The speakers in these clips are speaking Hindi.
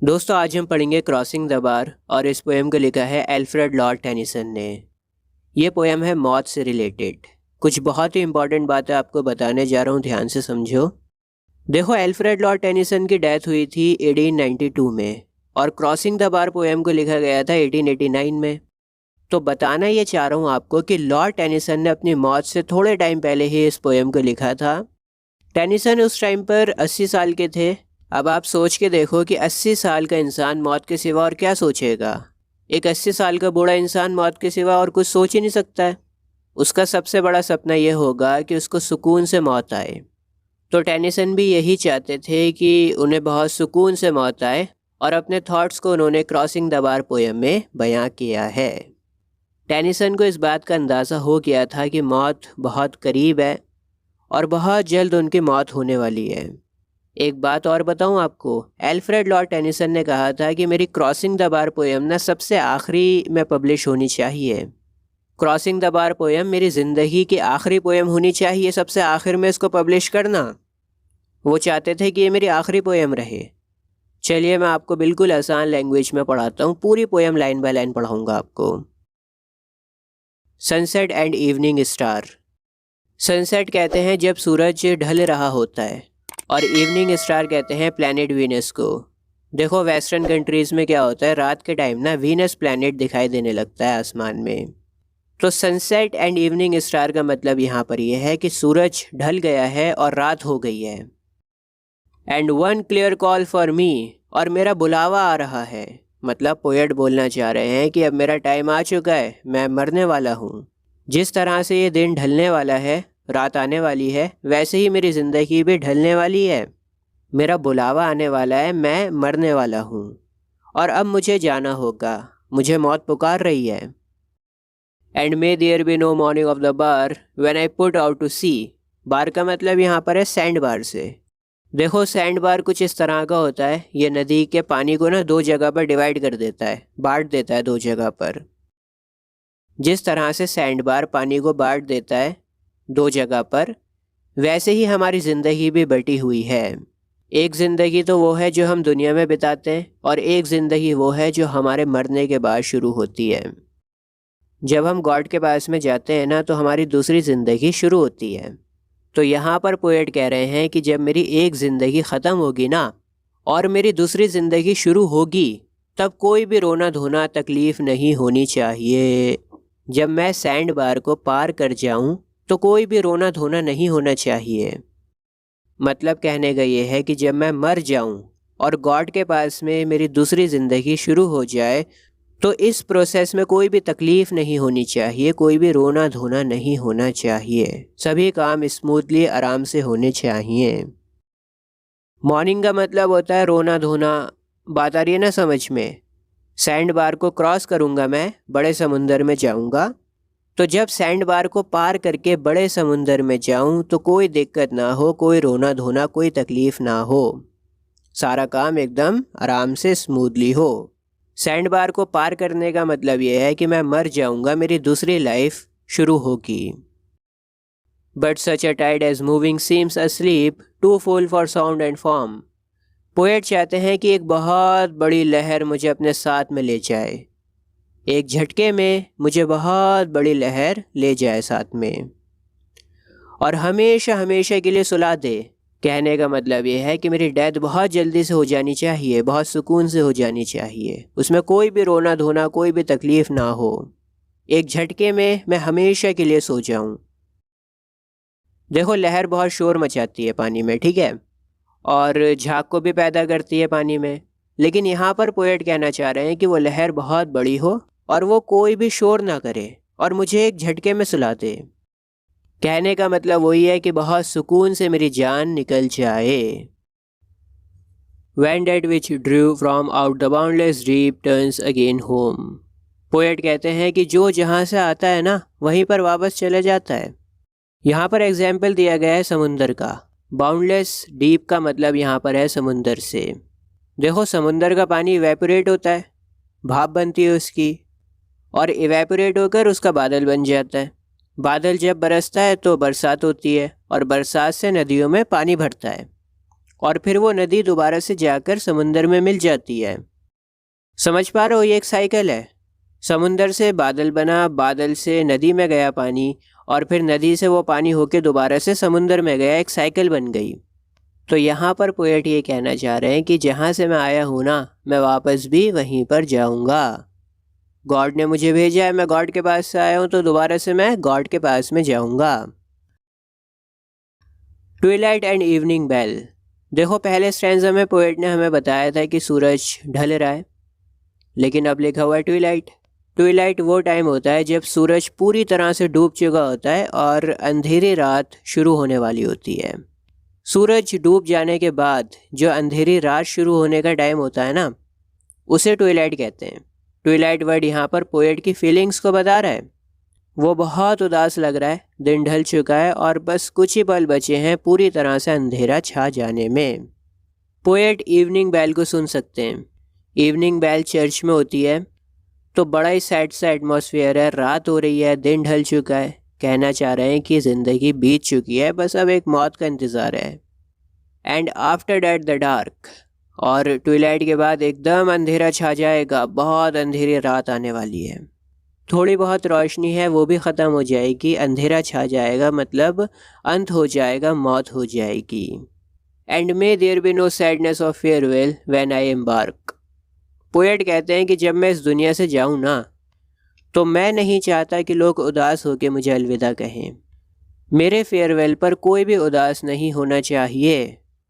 दोस्तों आज हम पढ़ेंगे क्रॉसिंग द बार और इस पोएम को लिखा है एल्फ्रेड लॉर्ड टेनिसन ने। ये पोएम है मौत से रिलेटेड। कुछ बहुत ही इंपॉर्टेंट बातें आपको बताने जा रहा हूँ, ध्यान से समझो। देखो, एल्फ्रेड लॉर्ड टेनिसन की डेथ हुई थी 1892 में और क्रॉसिंग द बार पोएम को लिखा गया था 1889 में। तो बताना ये चाह रहा हूँ आपको कि लॉर्ड टेनिसन ने अपनी मौत से थोड़े टाइम पहले ही इस पोएम को लिखा था। टेनिसन उस टाइम पर 80 साल के थे। अब आप सोच के देखो कि 80 साल का इंसान मौत के सिवा और क्या सोचेगा। एक 80 साल का बूढ़ा इंसान मौत के सिवा और कुछ सोच ही नहीं सकता है। उसका सबसे बड़ा सपना ये होगा कि उसको सुकून से मौत आए। तो टेनिसन भी यही चाहते थे कि उन्हें बहुत सुकून से मौत आए और अपने थॉट्स को उन्होंने क्रॉसिंग द बार पोएम में बयां किया है। टेनिसन को इस बात का अंदाज़ा हो गया था कि मौत बहुत करीब है और बहुत जल्द उनकी मौत होने वाली है। एक बात और बताऊं आपको, एल्फ्रेड लॉर्ड टेनिसन ने कहा था कि मेरी क्रॉसिंग द बार पोएम ना सबसे आखिरी में पब्लिश होनी चाहिए। क्रॉसिंग द बार पोएम मेरी ज़िंदगी की आखिरी पोएम होनी चाहिए, सबसे आखिर में इसको पब्लिश करना। वो चाहते थे कि ये मेरी आखिरी पोएम रहे। चलिए मैं आपको बिल्कुल आसान लैंग्वेज में पढ़ाता हूँ, पूरी पोएम लाइन बाय लाइन पढ़ाऊँगा आपको। Sunset and evening star. Sunset कहते हैं जब सूरज ढल रहा होता है और इवनिंग स्टार कहते हैं प्लैनेट वीनस को। देखो, वेस्टर्न कंट्रीज़ में क्या होता है, रात के टाइम ना वीनस प्लैनेट दिखाई देने लगता है आसमान में। तो सनसेट एंड इवनिंग स्टार का मतलब यहाँ पर यह है कि सूरज ढल गया है और रात हो गई है। And one clear call for me, और मेरा बुलावा आ रहा है। मतलब पोएट बोलना चाह रहे हैं कि अब मेरा टाइम आ चुका है, मैं मरने वाला हूँ। जिस तरह से ये दिन ढलने वाला है, रात आने वाली है, वैसे ही मेरी ज़िंदगी भी ढलने वाली है। मेरा बुलावा आने वाला है, मैं मरने वाला हूँ और अब मुझे जाना होगा, मुझे मौत पुकार रही है। And may there be no moaning of the bar when I put out to sea. Bar का मतलब यहाँ पर है सैंड बार से। देखो, सैंड बार कुछ इस तरह का होता है, ये नदी के पानी को ना दो जगह पर डिवाइड कर देता है, बांट देता है दो जगह पर। जिस तरह से सैंड बार पानी को बांट देता है दो जगह पर, वैसे ही हमारी ज़िंदगी भी बटी हुई है। एक ज़िंदगी तो वो है जो हम दुनिया में बिताते हैं और एक ज़िंदगी वो है जो हमारे मरने के बाद शुरू होती है। जब हम गॉड के पास में जाते हैं ना, तो हमारी दूसरी ज़िंदगी शुरू होती है। तो यहाँ पर पोएट कह रहे हैं कि जब मेरी एक ज़िंदगी ख़त्म होगी ना और मेरी दूसरी ज़िंदगी शुरू होगी, तब कोई भी रोना धोना तकलीफ़ नहीं होनी चाहिए। जब मैं सैंड बार को पार कर जाऊँ तो कोई भी रोना धोना नहीं होना चाहिए। मतलब कहने का ये है कि जब मैं मर जाऊं और गॉड के पास में मेरी दूसरी ज़िंदगी शुरू हो जाए, तो इस प्रोसेस में कोई भी तकलीफ़ नहीं होनी चाहिए, कोई भी रोना धोना नहीं होना चाहिए, सभी काम स्मूथली आराम से होने चाहिए। मॉर्निंग का मतलब होता है रोना धोना। बात आ रही है ना समझ में? सैंड बार को क्रॉस करूँगा, मैं बड़े समुंदर में जाऊँगा। तो जब सैंड बार को पार करके बड़े समुंदर में जाऊं तो कोई दिक्कत ना हो, कोई रोना धोना, कोई तकलीफ़ ना हो, सारा काम एकदम आराम से स्मूथली हो। सैंड बार को पार करने का मतलब ये है कि मैं मर जाऊंगा, मेरी दूसरी लाइफ शुरू होगी। But such a tide as moving seems asleep, too full for sound and foam. Poet चाहते हैं कि एक बहुत बड़ी लहर मुझे अपने साथ में ले जाए, एक झटके में मुझे बहुत बड़ी लहर ले जाए साथ में और हमेशा हमेशा के लिए सुला दे। कहने का मतलब ये है कि मेरी डेथ बहुत जल्दी से हो जानी चाहिए, बहुत सुकून से हो जानी चाहिए, उसमें कोई भी रोना धोना, कोई भी तकलीफ़ ना हो। एक झटके में मैं हमेशा के लिए सो जाऊं। देखो, लहर बहुत शोर मचाती है पानी में, ठीक है, और झाग को भी पैदा करती है पानी में। लेकिन यहाँ पर पोएट कहना चाह रहे हैं कि वो लहर बहुत बड़ी हो और वो कोई भी शोर ना करे और मुझे एक झटके में सुला दे। कहने का मतलब वही है कि बहुत सुकून से मेरी जान निकल जाए। When that which drew from out the boundless deep turns again home। Poet कहते हैं कि जो जहाँ से आता है ना, वहीं पर वापस चले जाता है। यहाँ पर एग्जाम्पल दिया गया है समुंदर का। बाउंडलेस डीप का मतलब यहाँ पर है समुंदर से। देखो, समुंदर का पानी इवेपोरेट होता है, भाप बनती है उसकी, और इवेपोरेट होकर उसका बादल बन जाता है। बादल जब बरसता है तो बरसात होती है और बरसात से नदियों में पानी भरता है और फिर वो नदी दोबारा से जाकर समुंदर में मिल जाती है। समझ पा रहे हो, ये एक साइकिल है। समुंदर से बादल बना, बादल से नदी में गया पानी, और फिर नदी से वो पानी होके दोबारा से समुंदर में गया, एक साइकिल बन गई। तो यहाँ पर पोएट ये कहना चाह रहे हैं कि जहाँ से मैं आया हूँ ना, मैं वापस भी वहीं पर जाऊँगा। गॉड ने मुझे भेजा है, मैं गॉड के पास से आया हूँ, तो दोबारा से मैं गॉड के पास में जाऊँगा। Twilight and evening bell. देखो, पहले स्टैंजा में पोएट ने हमें बताया था कि सूरज ढल रहा है, लेकिन अब लिखा हुआ है ट्विलाइट। ट्विलाइट वो टाइम होता है जब सूरज पूरी तरह से डूब चुका होता है और अंधेरी रात शुरू होने वाली होती है। सूरज डूब जाने के बाद जो अंधेरी रात शुरू होने का टाइम होता है ना, उसे ट्विलाइट कहते हैं। ट्विलाइट वर्ड यहाँ पर पोएट की फीलिंग्स को बता रहा है। वो बहुत उदास लग रहा है, दिन ढल चुका है और बस कुछ ही पल बचे हैं पूरी तरह से अंधेरा छा जाने में। पोएट इवनिंग बेल को सुन सकते हैं। इवनिंग बेल चर्च में होती है, तो बड़ा ही सैड सा एटमॉस्फेयर है। रात हो रही है, दिन ढल चुका है, कहना चाह रहे हैं कि ज़िंदगी बीत चुकी है, बस अब एक मौत का इंतज़ार है। And after that the dark, और ट्विलाइट के बाद एकदम अंधेरा छा जाएगा, बहुत अंधेरी रात आने वाली है। थोड़ी बहुत रोशनी है वो भी ख़त्म हो जाएगी, अंधेरा छा जाएगा, मतलब अंत हो जाएगा, मौत हो जाएगी। And may there be no sadness of farewell when I embark. Poet कहते हैं कि जब मैं इस दुनिया से जाऊं ना, तो मैं नहीं चाहता कि लोग उदास होकर मुझे अलविदा कहें। मेरे फेयरवेल पर कोई भी उदास नहीं होना चाहिए।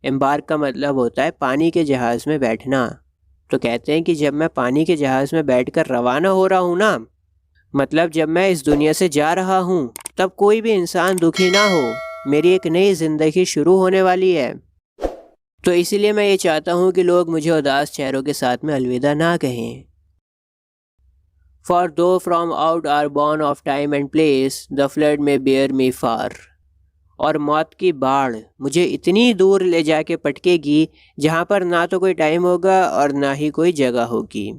एम्बार्क का मतलब होता है पानी के जहाज़ में बैठना। तो कहते हैं कि जब मैं पानी के जहाज़ में बैठकर रवाना हो रहा हूँ ना, मतलब जब मैं इस दुनिया से जा रहा हूँ, तब कोई भी इंसान दुखी ना हो। मेरी एक नई ज़िंदगी शुरू होने वाली है। तो इसीलिए मैं ये चाहता हूँ कि लोग मुझे उदास चेहरों के साथ में अलविदा ना कहें। For though from out our bourne of time and place, the flood may bear me far. और मौत की बाढ़ मुझे इतनी दूर ले जाके पटकेगी जहाँ पर ना तो कोई टाइम होगा और ना ही कोई जगह होगी।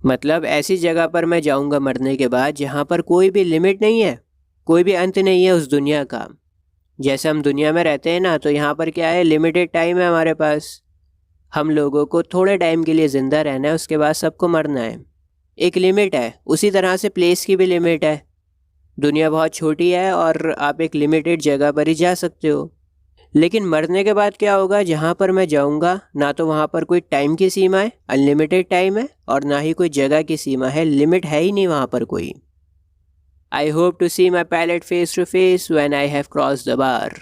मतलब ऐसी जगह पर मैं जाऊँगा मरने के बाद जहाँ पर कोई भी लिमिट नहीं है, कोई भी अंत नहीं है उस दुनिया का। जैसे हम दुनिया में रहते हैं ना, तो यहाँ पर क्या है, लिमिटेड टाइम है हमारे पास। हम लोगों को थोड़े टाइम के लिए ज़िंदा रहना है, उसके बाद सबको मरना है। एक लिमिट है। उसी तरह से प्लेस की भी लिमिट है। दुनिया बहुत छोटी है और आप एक लिमिटेड जगह पर ही जा सकते हो। लेकिन मरने के बाद क्या होगा, जहाँ पर मैं जाऊँगा ना तो वहाँ पर कोई टाइम की सीमा है, अनलिमिटेड टाइम है, और ना ही कोई जगह की सीमा है, लिमिट है ही नहीं वहाँ पर कोई। I hope to see my pilot face to face when I have cross the bar.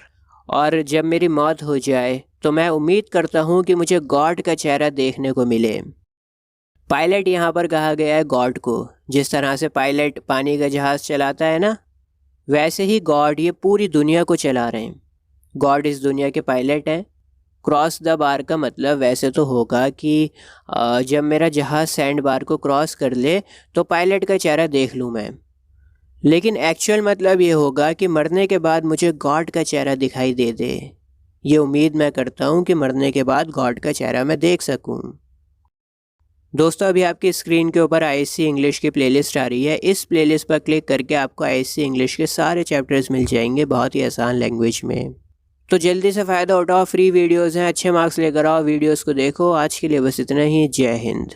और जब मेरी मौत हो जाए तो मैं उम्मीद करता हूँ कि मुझे गॉड का चेहरा देखने को मिले। पायलट यहाँ पर कहा गया है गॉड को। जिस तरह से पायलट पानी का जहाज़ चलाता है ना, वैसे ही गॉड ये पूरी दुनिया को चला रहे हैं। गॉड इस दुनिया के पायलट हैं। क्रॉस द बार का मतलब वैसे तो होगा कि जब मेरा जहाज़ सैंड बार को क्रॉस कर ले तो पायलट का चेहरा देख लूँ मैं। लेकिन एक्चुअल मतलब ये होगा कि मरने के बाद मुझे गॉड का चेहरा दिखाई दे दे। ये उम्मीद मैं करता हूँ कि मरने के बाद गॉड का चेहरा मैं देख सकूँ। दोस्तों, अभी आपकी स्क्रीन के ऊपर आईएससी इंग्लिश की प्लेलिस्ट आ रही है। इस प्लेलिस्ट पर क्लिक करके आपको आईएससी इंग्लिश के सारे चैप्टर्स मिल जाएंगे बहुत ही आसान लैंग्वेज में। तो जल्दी से फ़ायदा उठाओ, फ्री वीडियोस हैं, अच्छे मार्क्स लेकर आओ, वीडियोस को देखो। आज के लिए बस इतना ही। जय हिंद।